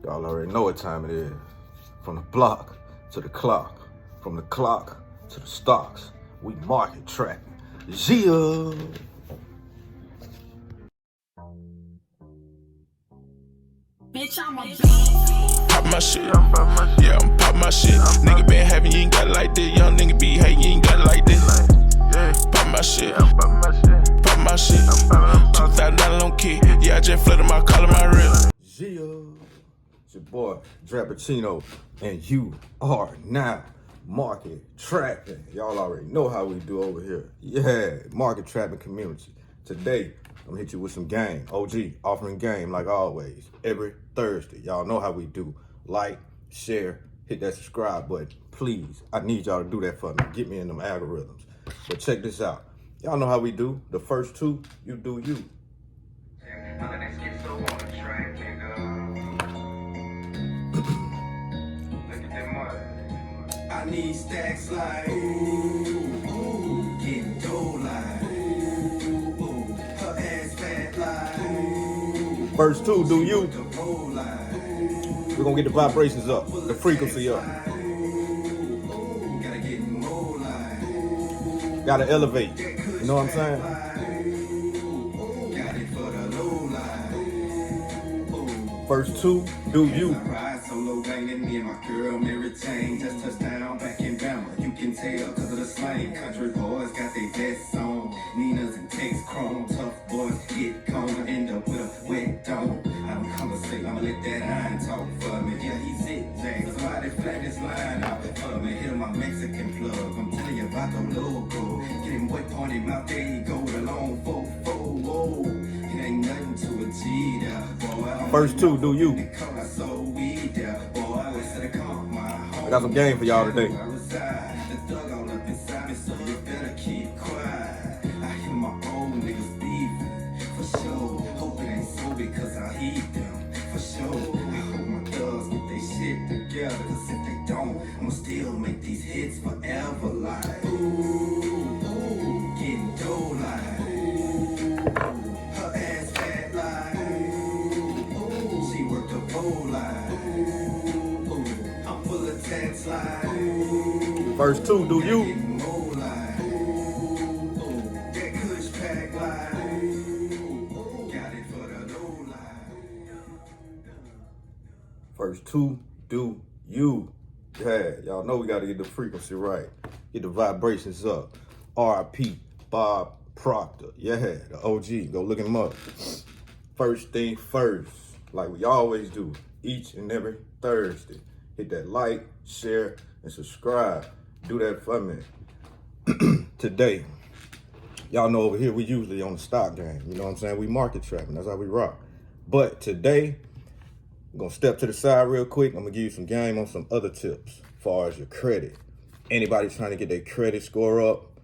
Y'all already know what time it is. From the block to the clock, from the clock to the stocks, we market tracking. Yeah. Bitch, I'm a beast. Pop my shit. Yeah, I'm pop my shit. Nigga been having, you ain't got it like this. Young nigga be hating, you ain't got it like this. Pop my shit. Pop my shit. $2,000 on key. Yeah, I just flooded my collar, my wrist. Yeah. It's your boy, Drappuccino, and you are now market trapping. Y'all already know how we do over here. Yeah, market trapping community. Today, I'm gonna hit you with some game. OG, offering game like always, every Thursday. Y'all know how we do. Like, share, hit that subscribe button. Please, I need y'all to do that for me. Get me in them algorithms. But check this out. Y'all know how we do. The first two, you do you. I need stacks like ooh, getting dough like ooh, her ass fat like First two, do you. the roll like We're gonna get the vibrations up, the frequency up. gotta get more like Gotta elevate. You know what I'm saying? got it for the low like First two, do you. ride solo banging me and my girl Mary Jane just touched down back in Bama. You can tell cause of the slang. Country boys got their vests on. Nina's and Tex Chrome. Tough boys get gonna end up with a wet dome. I don't conversate, I'ma let that iron talk for me. Yeah, he zigzag. Somebody flat this line out for me. Hit him my Mexican plug. I'm telling you about the logo. Get him wet, point him out, there you go. The long fofo, whoa. It ain't nothing to a G there, boy. First two, do you. I got some game for y'all today. I'ma still make these hits forever like ooh, getting dough like her ass fat like she worked a pole like I'm full of tats like First two, do you. getting more like that kush pack like got it for the low like First two, do you. Yeah, y'all know we gotta get the frequency right. Get the vibrations up. R.I.P. Bob Proctor. Yeah, the OG. Go look him up. First thing first, like we always do, each and every Thursday. Hit that like, share, and subscribe. Do that for me. Today, y'all know over here we usually on the stock game. You know what I'm saying? We market trapping. That's how we rock. But today, I'm gonna step to the side real quick. I'm gonna give you some game on some other tips as far as your credit. Anybody trying to get their credit score up,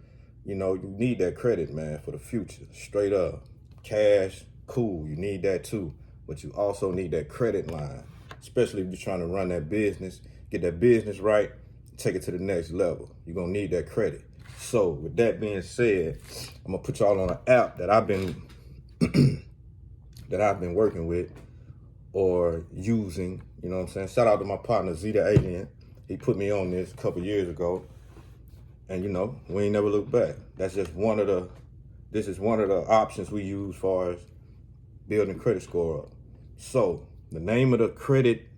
you know, you need that credit, man, for the future. Straight up. Cash, cool, you need that too. But you also need that credit line, especially if you're trying to run that business, get that business right, take it to the next level. You're gonna need that credit. So with that being said, I'm gonna put y'all on an app that I've been working with or using, you know what I'm saying? Shout out to my partner, Zeta Alien. He put me on this a couple years ago. And you know, we ain't never looked back. That's just this is one of the options we use as far as building credit score up. So the name of the credit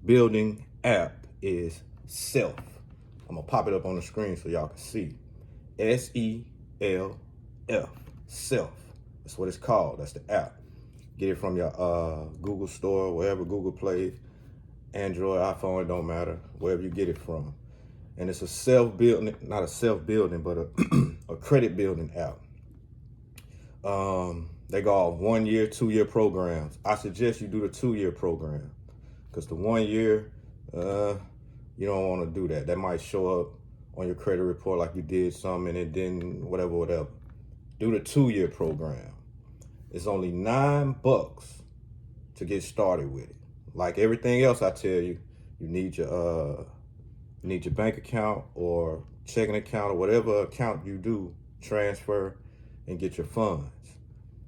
building app is Self. I'm gonna pop it up on the screen so y'all can see. SELF, Self. That's what it's called, that's the app. Get it from your Google store, wherever Google Play, Android, iPhone, it don't matter, wherever you get it from. And it's a self-building, not a self-building, but a credit building app. They go off 1 year, 2 year programs. I suggest you do the 2 year program because the 1 year, you don't want to do that. That might show up on your credit report like you did something and it didn't, whatever. Do the 2 year program. It's only $9 to get started with it. Like everything else I tell you, you need your bank account or checking account or whatever account you do, transfer and get your funds.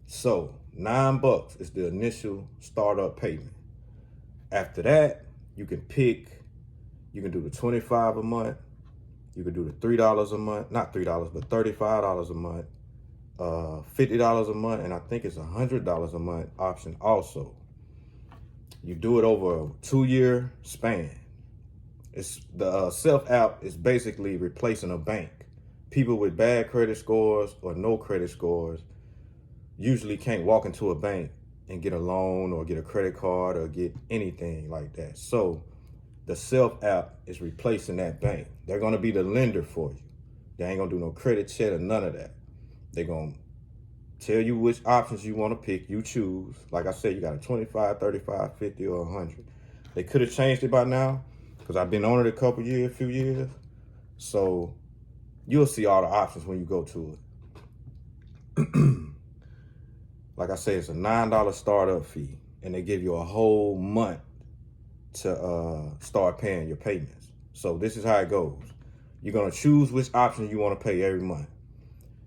So $9 is the initial startup payment. After that, you can do the $25 a month. You can do the $3 a month, not $3, but $35 a month, $50 a month, and I think it's $100 a month option also. You do it over a 2-year span. It's the Self app is basically replacing a bank. People with bad credit scores or no credit scores usually can't walk into a bank and get a loan or get a credit card or get anything like that. So the Self app is replacing that bank. They're gonna be the lender for you. They ain't gonna do no credit check or none of that. They're gonna tell you which options you wanna pick, you choose. Like I said, you got a 25, 35, 50, or 100. They could have changed it by now because I've been on it a few years. So you'll see all the options when you go to it. Like I say, it's a $9 startup fee, and they give you a whole month to start paying your payments. So this is how it goes. You're gonna choose which option you wanna pay every month.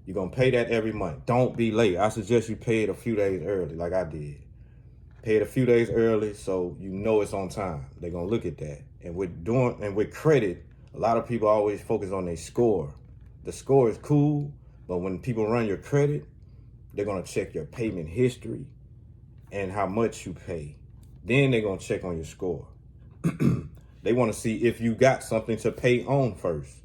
You're gonna pay that every month. Don't be late. I suggest you pay it a few days early, like I did. Pay it a few days early so you know it's on time. They're gonna look at that. And with credit, a lot of people always focus on their score. The score is cool, but when people run your credit, they're gonna check your payment history and how much you pay. Then they're gonna check on your score. They wanna see if you got something to pay on first.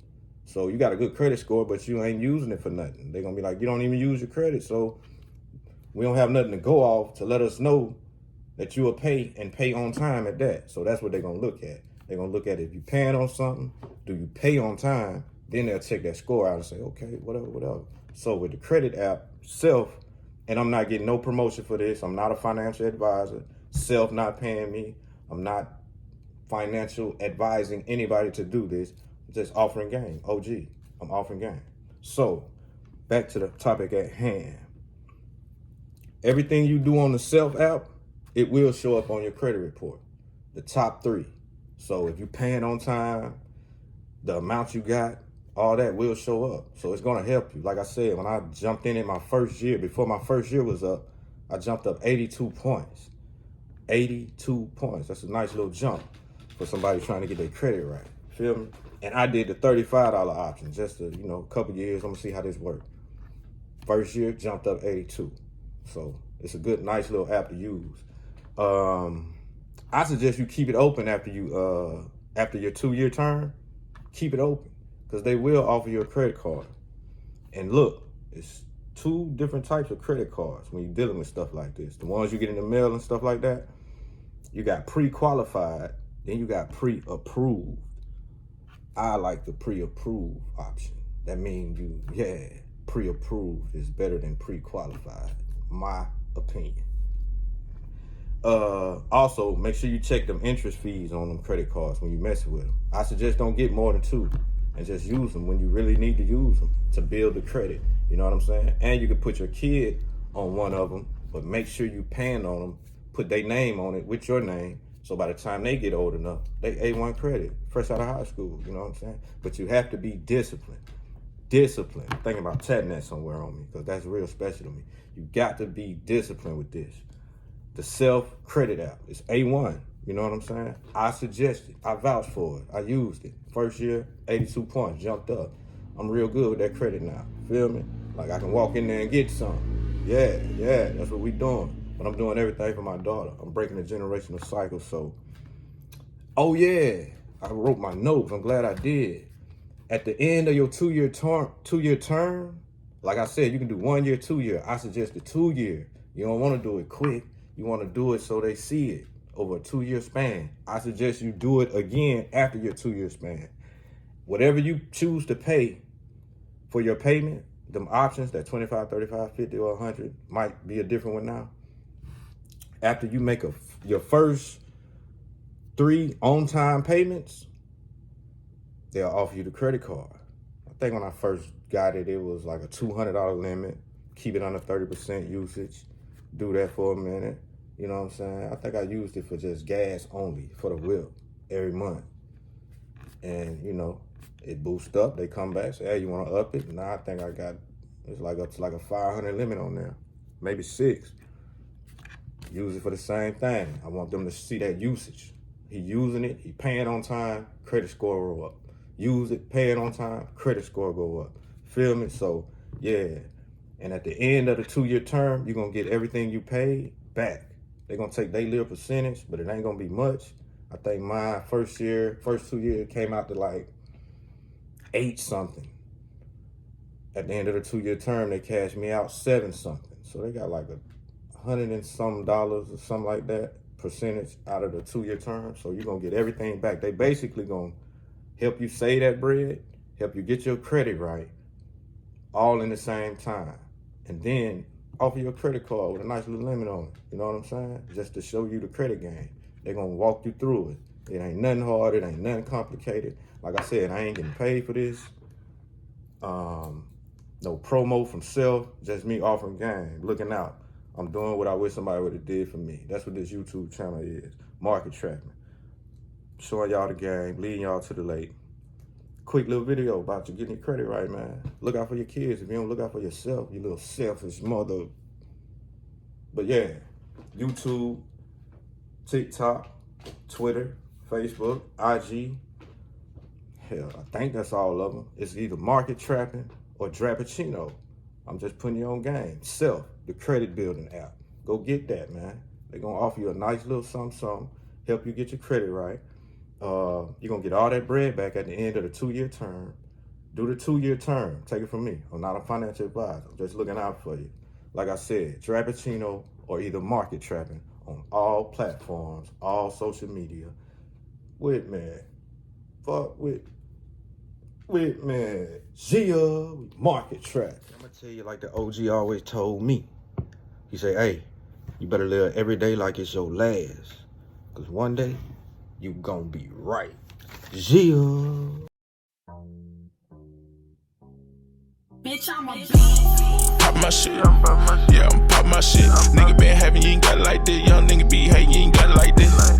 So you got a good credit score, but you ain't using it for nothing. They're gonna be like, you don't even use your credit, so we don't have nothing to go off to let us know that you will pay and pay on time at that. So that's what they're gonna look at. They're gonna look at if you paying on something, do you pay on time? Then they'll check that score out and say, okay, whatever. So with the credit app, Self, and I'm not getting no promotion for this. I'm not a financial advisor. Self not paying me. I'm not financial advising anybody to do this. I'm just offering game. OG, I'm offering game. So back to the topic at hand. Everything you do on the Self app, it will show up on your credit report. The top 3. So if you're paying on time, the amount you got, all that will show up. So it's gonna help you. Like I said, when I jumped in my first year, before my first year was up, I jumped up 82 points. 82 points. That's a nice little jump for somebody trying to get their credit right. Feel me? And I did the $35 option just to, a couple years. I'm gonna see how this works. First year, jumped up 82. So it's a good, nice little app to use. I suggest you keep it open after your 2-year term. Keep it open because they will offer you a credit card. And look, it's 2 different types of credit cards when you're dealing with stuff like this. The ones you get in the mail and stuff like that, you got pre-qualified, then you got pre-approved. I like the pre-approved option. That means pre-approved is better than pre-qualified, my opinion. Also, make sure you check them interest fees on them credit cards when you mess with them. I suggest don't get more than 2 and just use them when you really need to use them to build the credit. You know what I'm saying? And you can put your kid on one of them, but make sure you paying on them, put their name on it with your name. So by the time they get old enough, they A1 credit, fresh out of high school, you know what I'm saying? But you have to be disciplined. Discipline. I'm thinking about tatting that somewhere on me because that's real special to me. You got to be disciplined with this. The Self credit app, it's A1, you know what I'm saying? I suggest it, I vouched for it, I used it. First year, 82 points, jumped up. I'm real good with that credit now, feel me? Like I can walk in there and get something. Yeah, that's what we doing. But I'm doing everything for my daughter. I'm breaking the generational cycle, so. Oh yeah, I wrote my notes, I'm glad I did. At the end of your 2-year term, like I said, you can do 1 year, 2 year. I suggest the 2 year. You don't wanna do it quick. You wanna do it so they see it over a 2-year span. I suggest you do it again after your 2-year span. Whatever you choose to pay for your payment, them options, that 25, 35, 50, or 100, might be a different one now. After you make your first 3 on-time payments, they'll offer you the credit card. I think when I first got it, it was like a $200 limit. Keep it under 30% usage. Do that for a minute. You know what I'm saying? I think I used it for just gas only, for the whip, every month. And, it boosts up. They come back, say, hey, you want to up it? Now I think it's like up to like a 500 limit on there. Maybe 6. use it for the same thing. I want them to see that usage. He using it, he paying on time, credit score go up. Use it, pay it on time, credit score go up. Feel me? So, yeah. And at the end of the 2-year term, you're going to get everything you paid back. They're going to take their little percentage, but it ain't going to be much. I think my first 2 years came out to like 8 something. At the end of the 2-year term, they cashed me out 7 something. So they got like $100 and some or something like that percentage out of the 2-year term. So you're going to get everything back. They basically going to help you save that bread, help you get your credit right, all in the same time. And then offer you a credit card with a nice little limit on it. You know what I'm saying? Just to show you the credit game. They're going to walk you through it. It ain't nothing hard. It ain't nothing complicated. Like I said, I ain't getting paid for this. No promo from self, just me offering game, looking out. I'm doing what I wish somebody would have did for me. That's what this YouTube channel is, market trapping. Showing y'all the game, leading y'all to the lake. Quick little video about you getting your credit right, man. Look out for your kids. If you don't look out for yourself, you little selfish mother. But yeah, YouTube, TikTok, Twitter, Facebook, IG. Hell, I think that's all of them. It's either market trapping or Drappuccino. I'm just putting you on game. Self, the credit building app. Go get that, man. They're going to offer you a nice little something, help you get your credit right. You're going to get all that bread back at the end of the 2-year term. Do the 2-year term. Take it from me. I'm not a financial advisor. I'm just looking out for you. Like I said, Drappuccino or either market trapping on all platforms, all social media. With me. Fuck with me. Gia, market trap. I'm going to tell you like the OG always told me. He say, hey, you better live every day like it's your last. Because one day, you gonna be right. Gia. Bitch, I'm a beast. Pop my shit. Yeah, I'm pop my shit. Nigga been having, you ain't got it like this. Young nigga be hating, you ain't got it like this.